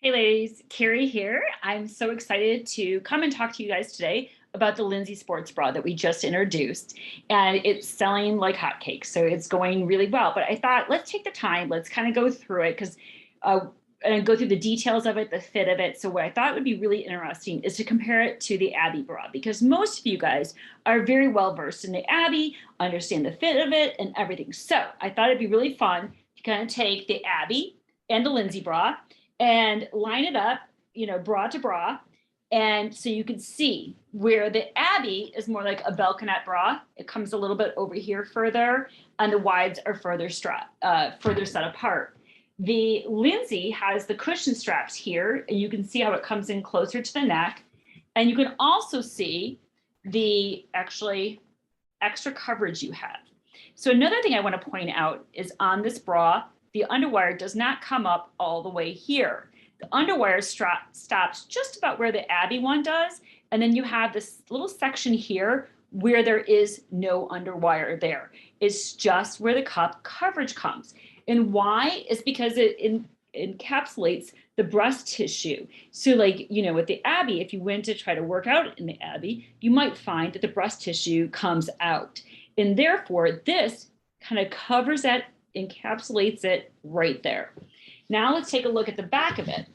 Hey ladies, Carrie here. I'm so excited to come and talk to you guys today about the Lindsey Sports Bra that we just introduced. And it's selling like hotcakes, so it's going really well. But I thought, let's take the time, let's kind of go through it because and go through the details of it, the fit of it. So what I thought would be really interesting is to compare it to the Abby bra, because most of you guys are very well versed in the Abby, understand the fit of it and everything. So I thought it'd be really fun to kind of take the Abby and the Lindsey bra and line it up, bra to bra. And so you can see where the Abby is more like a balconette bra. It comes a little bit over here further, and the wides are further set apart. The Lindsey has the cushion straps here, and you can see how it comes in closer to the neck. And you can also see the actually extra coverage you have. So another thing I want to point out is on this bra, the underwire does not come up all the way here. The underwire strap stops just about where the Abby one does. And then you have this little section here where there is no underwire there. It's just where the cup coverage comes. And why? Is because it encapsulates the breast tissue. So with the Abby, if you went to try to work out in the Abby, you might find that the breast tissue comes out. And therefore, this kind of covers that, encapsulates it right there. Now let's take a look at the back of it.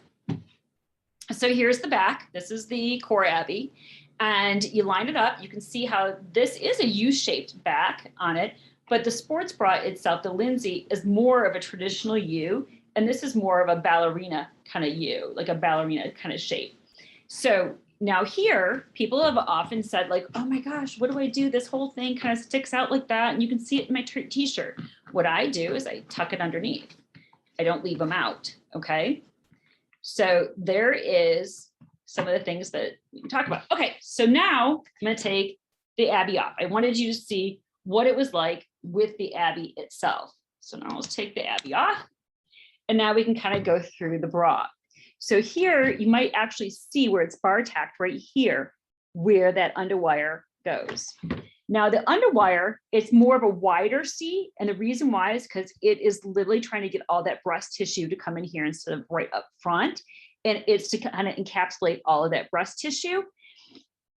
So here's the back. This is the core Abby. And you line it up. You can see how this is a U-shaped back on it, but the sports bra itself, the Lindsey, is more of a traditional U, and this is more of a ballerina kind of U, like a ballerina kind of shape. So now here, people have often said like, oh my gosh, what do I do? This whole thing kind of sticks out like that. And you can see it in my t-shirt. What I do is I tuck it underneath. I don't leave them out, okay? So there is some of the things that we can talk about. Okay, so now I'm gonna take the Abby off. I wanted you to see what it was like with the Abby itself. So now let's take the Abby off. And now we can kind of go through the bra. So here you might actually see where it's bar tacked right here, where that underwire goes. Now the underwire, it's more of a wider C, and the reason why is because it is literally trying to get all that breast tissue to come in here instead of right up front. And it's to kind of encapsulate all of that breast tissue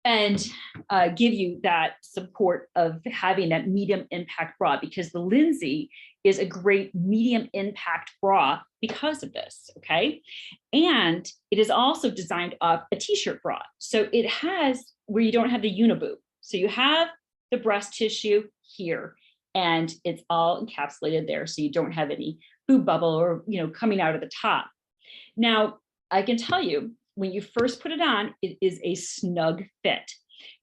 and give you that support of having that medium impact bra, because the Lindsey is a great medium impact bra because of this, okay? And it is also designed up a t-shirt bra. So it has where you don't have the uniboob. So you have the breast tissue here, and it's all encapsulated there, so you don't have any boob bubble or coming out of the top. Now, I can tell you, when you first put it on, it is a snug fit.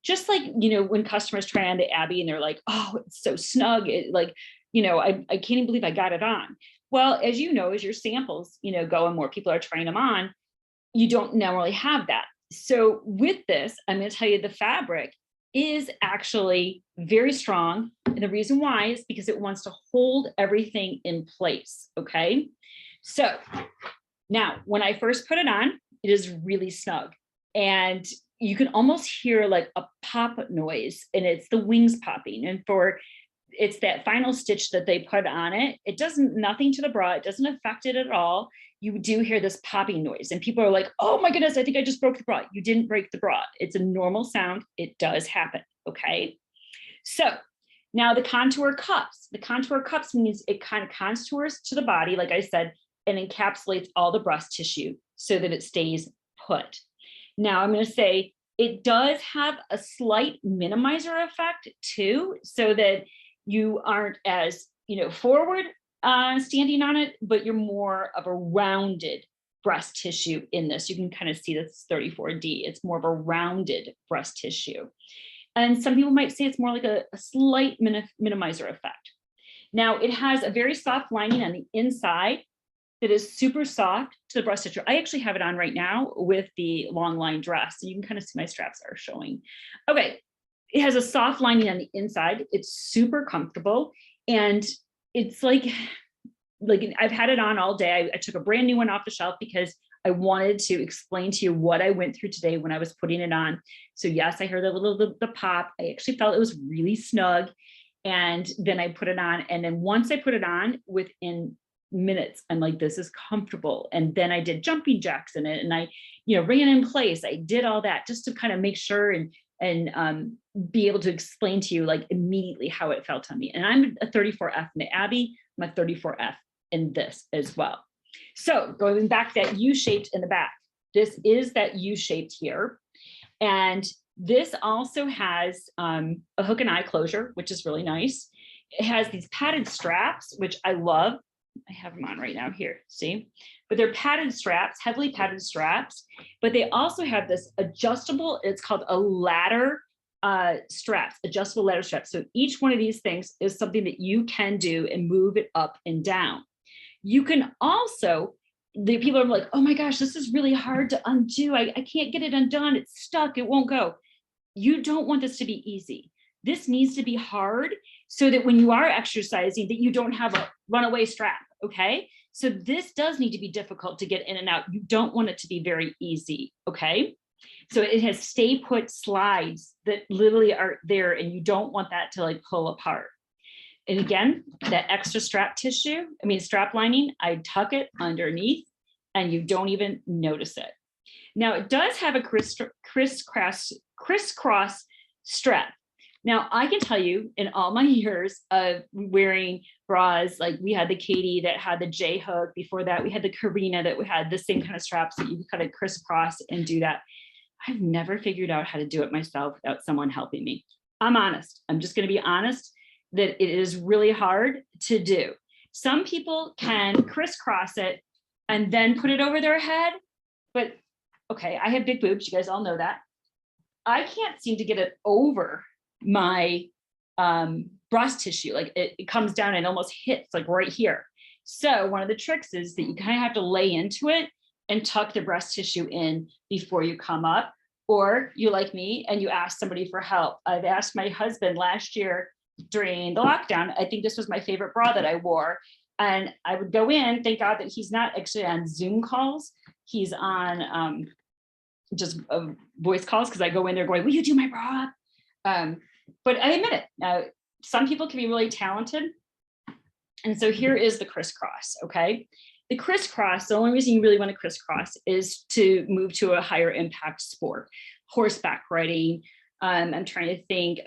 Just like, when customers try on the Abby and they're like, oh, it's so snug. I can't even believe I got it on. Well, as you know, as your samples, go and more people are trying them on, you don't normally have that. So with this, I'm going to tell you the fabric is actually very strong. And the reason why is because it wants to hold everything in place. Okay. So now when I first put it on, it is really snug, and you can almost hear like a pop noise, and it's the wings popping. And it's that final stitch that they put on it. It doesn't, nothing to the bra. It doesn't affect it at all. You do hear this popping noise, and people are like, oh my goodness, I think I just broke the bra. You didn't break the bra. It's a normal sound. It does happen. Okay. So now the contour cups. The contour cups means it kind of contours to the body, like I said, and encapsulates all the breast tissue so that it stays put. Now I'm going to say it does have a slight minimizer effect too, so that you aren't as forward standing on it, but you're more of a rounded breast tissue in this. You can kind of see this 34D. It's more of a rounded breast tissue. And some people might say it's more like a slight minimizer effect. Now it has a very soft lining on the inside that is super soft to the breast tissue. I actually have it on right now with the long line dress. So you can kind of see my straps are showing. Okay, it has a soft lining on the inside. It's super comfortable. And it's like I've had it on all day. I took a brand new one off the shelf because I wanted to explain to you what I went through today when I was putting it on. So yes, I heard the pop. I actually felt it was really snug. And then I put it on. And then once I put it on, within minutes. I'm like, this is comfortable. And then I did jumping jacks in it, and I, ran in place. I did all that just to kind of make sure and be able to explain to you like immediately how it felt on me. And I'm a 34F in Abby, I'm a 34F in this as well. So going back that U-shaped in the back, this is that U-shaped here. And this also has a hook and eye closure, which is really nice. It has these padded straps, which I love. I have them on right now here, see? But they're padded straps, heavily padded straps, but they also have this adjustable, it's called a ladder straps, adjustable ladder straps. So each one of these things is something that you can do and move it up and down. You can also, the people are like, oh my gosh, this is really hard to undo. I can't get it undone. It's stuck. It won't go. You don't want this to be easy. This needs to be hard so that when you are exercising that you don't have a runaway strap, okay? So this does need to be difficult to get in and out. You don't want it to be very easy, okay? So it has stay put slides that literally are there, and you don't want that to like pull apart. And again, that extra strap strap lining, I tuck it underneath and you don't even notice it. Now it does have a crisscross strap. Now I can tell you in all my years of wearing bras, like we had the Katie that had the J hook. Before that, we had the Karina that we had the same kind of straps that you could kind of crisscross and do that. I've never figured out how to do it myself without someone helping me. I'm honest. I'm just going to be honest that it is really hard to do. Some people can crisscross it and then put it over their head, but okay, I have big boobs. You guys all know that. I can't seem to get it over my breast tissue. Like it comes down and almost hits like right here. So one of the tricks is that you kind of have to lay into it and tuck the breast tissue in before you come up, or you like me and you ask somebody for help. I've asked my husband last year during the lockdown. I think this was my favorite bra that I wore. And I would go in, thank God that he's not actually on Zoom calls. He's on just voice calls, because I go in there going, will you do my bra? But I admit it, some people can be really talented. And so here is the crisscross, okay? The crisscross, the only reason you really want to crisscross is to move to a higher impact sport, horseback riding. I'm trying to think,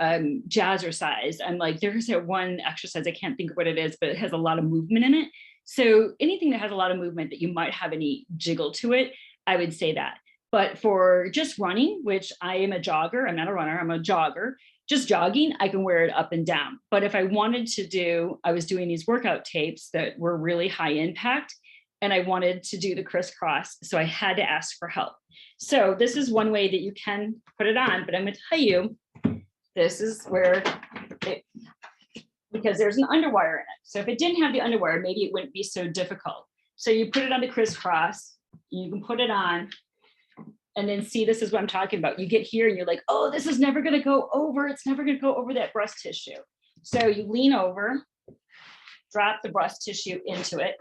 jazzercise. I'm like, there's that one exercise, I can't think of what it is, but it has a lot of movement in it. So anything that has a lot of movement that you might have any jiggle to it, I would say that. But for just running, which I am a jogger, I'm not a runner, I'm a jogger, just jogging, I can wear it up and down. But if I wanted to do, I was doing these workout tapes that were really high impact, and I wanted to do the crisscross, so I had to ask for help. So this is one way that you can put it on, but I'm gonna tell you, this is where because there's an underwire in it. So if it didn't have the underwire, maybe it wouldn't be so difficult. So you put it on the crisscross, you can put it on, and then see, this is what I'm talking about. You get here and you're like, oh, this is never gonna go over, it's never gonna go over that breast tissue. So you lean over, drop the breast tissue into it,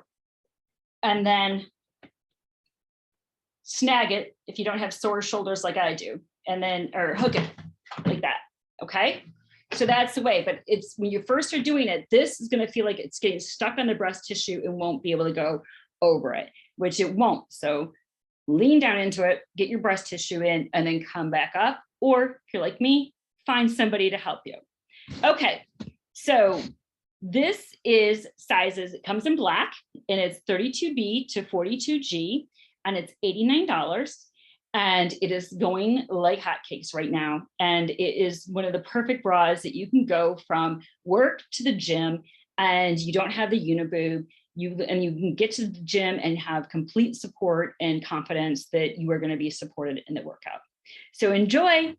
and then snag it if you don't have sore shoulders like I do, and then, or hook it like that, okay? So that's the way, but it's when you first are doing it, this is gonna feel like it's getting stuck on the breast tissue and won't be able to go over it, which it won't. So lean down into it, get your breast tissue in, and then come back up. Or if you're like me, find somebody to help you. Okay, so this is sizes, it comes in black, and it's 32B to 42G, and it's $89. And it is going like hotcakes right now. And it is one of the perfect bras that you can go from work to the gym, and you don't have the uniboob. You can get to the gym and have complete support and confidence that you are going to be supported in the workout. So enjoy.